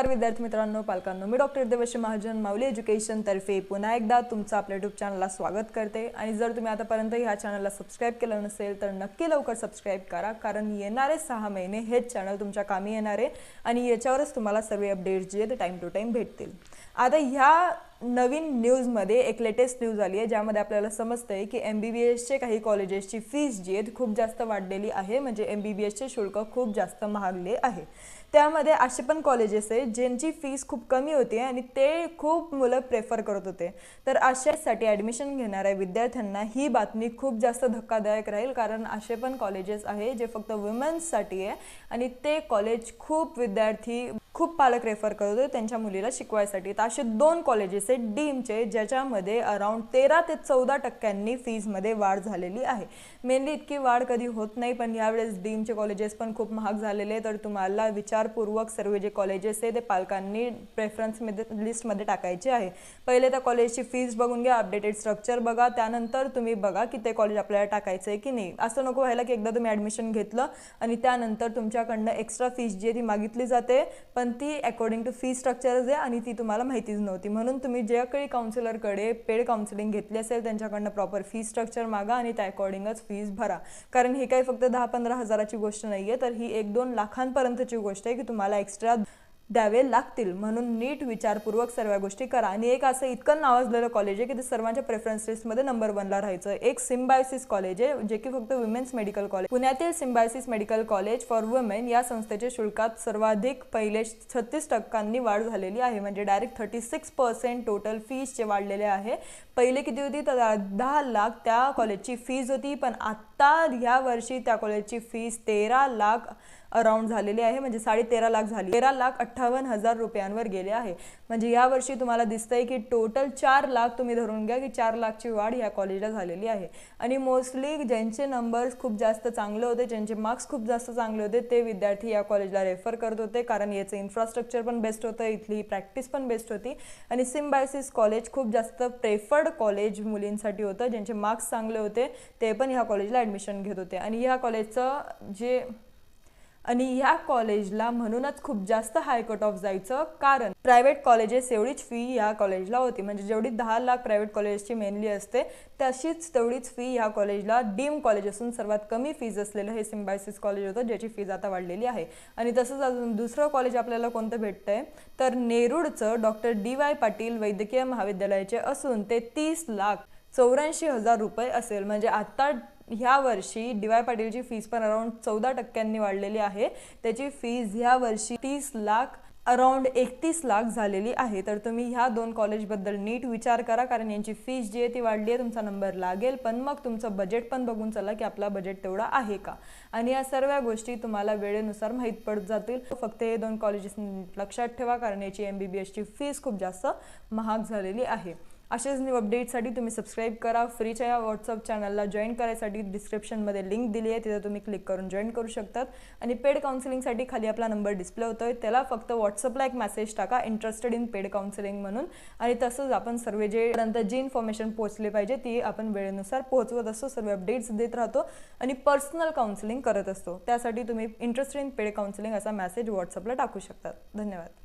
नमस्कार विद्यार्थी मित्रांनो, पालकांनो, मी डॉक्टर देवश्री महाजन माऊली एज्युकेशन तर्फे पुन्हा एकदा तुमचं आपल्या YouTube चॅनलला स्वागत करते। आणि जर तुम्ही आतापर्यंत ह्या चॅनलला सबस्क्राइब केलं नसेल तर नक्की लवकर सबस्क्राइब करा, कारण येणारे 6 महिने हेच चॅनल तुमच्या कामी येणार आहे आणि याच्यावरच तुम्हाला सर्व अपडेट्स जे ते टाइम टू टाइम भेटतील। आता ह्या नवीन न्यूज मध्ये एक लेटेस्ट न्यूज आली आहे, ज्यामध्ये आपल्याला समजतंय की MBBS चे काही कॉलेजेसची फीस जी आहे खूप जास्त वाढलेली आहे, म्हणजे MBBS चे शुल्क खूप जास्त महागले आहे। त्यामध्ये असे पण कॉलेजेस आहेत ज्यांची फीस खूप कमी होती आणि ते खूप मुलं प्रेफर करत होते। तर अशासाठी ॲडमिशन घेणाऱ्या विद्यार्थ्यांना ही बातमी खूप जास्त धक्कादायक राहील, कारण असे पण कॉलेजेस आहे जे फक्त वुमेन्ससाठी आहे आणि ते कॉलेज खूप विद्यार्थी खूप पालक रेफर करत होते त्यांच्या मुलीला शिकवायसाठी। तर असे 2 कॉलेजेस आहेत डीमचे, ज्याच्यामध्ये अराउंड 13 ते 14% फीजमध्ये वाढ झालेली आहे। मेनली इतकी वाढ कधी होत नाही, पण यावेळेस डीमचे कॉलेजेस पण खूप महाग झालेले। तर तुम्हाला विचारपूर्वक सर्व जे कॉलेजेस आहे ते पालकांनी प्रेफरन्समध्ये लिस्टमध्ये टाकायचे आहे। पहिले त्या कॉलेजची फीस बघून घ्या, अपडेटेड स्ट्रक्चर बघा, त्यानंतर तुम्ही बघा की ते कॉलेज आपल्याला टाकायचं आहे की नाही। असं नको व्हायला की एकदा तुम्ही ॲडमिशन घेतलं आणि त्यानंतर तुमच्याकडनं एक्स्ट्रा फीस जी ती मागितली जाते, पण ती अकॉर्डिंग टू फी स्ट्रक्चर्स आहे आणि ती तुम्हाला माहितीच नव्हती। म्हणून तुम्ही ज्या काही काउन्सिलरकडे पेड काउन्सिलिंग घेतली असेल त्यांच्याकडनं प्रॉपर फी स्ट्रक्चर मागा आणि त्या अकॉर्डिंगच फीस भरा, कारण ही काही फक्त 10-15 हजाराची गोष्ट नाही आहे, तर ही 1-2 लाखांपर्यंतची गोष्ट आहे की तुम्हाला एक्स्ट्रा द्यावे लागतील। म्हणून नीट विचारपूर्वक सर्व गोष्टी करा। आणि एक असं इतकं नावाजलेलं कॉलेज आहे की ते सर्वांच्या प्रेफरन्स लिस्टमध्ये नंबर 1 ला राहायचं। एक सिम्बायोसिस कॉलेज आहे, जे की फक्त वुमेन्स मेडिकल कॉलेज, पुण्यातील symbiosis medical college for women या संस्थेच्या शुल्कात सर्वाधिक पहिले 36% वाढ झालेली आहे, म्हणजे डायरेक्ट 36% टोटल फीसचे वाढलेले आहे। पहिले किती होती तर 10 लाख त्या कॉलेजची फीस होती, पण आता ह्या वर्षी त्या कॉलेजची फीस 13 लाख अराउंड झालेली आहे, म्हणजे 13.5 लाख झाली, 13,58,000 रुपयांवर गेले आहे। म्हणजे या वर्षी तुम्हाला दिसतंय की टोटल 4 लाख तुम्ही धरून घ्या की 4 लाखची वाढ या कॉलेजला झालेली आहे। आणि मोस्टली ज्यांचे नंबर्स खूप जास्त चांगले होते, ज्यांचे मार्क्स खूप जास्त चांगले होते, ते विद्यार्थी या कॉलेजला रेफर करत होते, कारण याचं इन्फ्रास्ट्रक्चर पण बेस्ट होतं, इथली प्रॅक्टिस पण बेस्ट होती। आणि सिम्बायोसिस कॉलेज खूप जास्त प्रेफर्ड कॉलेज मुलींसाठी होतं, ज्यांचे मार्क्स चांगले होते ते पण ह्या कॉलेजला ॲडमिशन घेत होते। आणि ह्या कॉलेजला म्हणूनच खूप जास्त हाय कट ऑफ जायचं, कारण प्रायव्हेट कॉलेजेस एवढीच फी ह्या कॉलेजला होती, म्हणजे जेवढी 10 लाख प्रायव्हेट कॉलेजची मेनली असते तेवढीच फी ह्या कॉलेजला डीम कॉलेज असून सर्वात कमी फीज असलेलं हे सिम्बायोसिस कॉलेज होतं, ज्याची फीज आता वाढलेली आहे। आणि तसंच अजून दुसरं कॉलेज आपल्याला कोणतं भेटतंय तर नेरूळचं डॉक्टर DY पाटील वैद्यकीय महाविद्यालयाचे असून ते 30,84,000 रुपये असेल। म्हणजे आता ह्या वर्षी DY पाटीलची फीस पण अराउंड 14% वाढलेली आहे, त्याची फीस ह्या वर्षी 30 लाख अराउंड 31 लाख झालेली आहे। तर तुम्ही ह्या 2 कॉलेजबद्दल नीट विचार करा, कारण यांची फीस जी आहे ती वाढली आहे, तुमचा नंबर लागेल, पण मग तुमचं बजेट पण बघून चला की आपला बजेट तेवढा आहे का। आणि या सर्व गोष्टी तुम्हाला वेळेनुसार माहीत पडत जातील। फक्त हे 2 कॉलेजेस लक्षात ठेवा, कारण याची MBBS ची फीस खूप जास्त महाग झालेली आहे। अशाच न्यू अपडेटसाठी तुम्ही सबस्क्राइब करा। फ्रीच्या या व्हॉट्सअप चॅनलला जॉईन करायसाठी डिस्क्रिप्शनमध्ये लिंक दिली आहे, तिथे तुम्ही क्लिक करून जॉईन करू शकतात। आणि पेड काउन्सिलिंगसाठी खाली आपला नंबर डिस्प्ले होतोय, त्याला फक्त व्हॉट्सअपला एक मेसेज टाका इंटरेस्टेड इन पेड काउन्सिलिंग म्हणून, आणि तसंच आपण सर्व जी इन्फॉर्मेशन पोहोचली पाहिजे ती आपण वेळेनुसार पोहोचवत असतो, सर्व अपडेट्स देत राहतो आणि पर्सनल काउन्सिलिंग करत असतो। त्यासाठी तुम्ही इंटरेस्टेड इन पेड काउन्सिलिंग असा मेसेज व्हॉट्सअपला टाकू शकतात। धन्यवाद।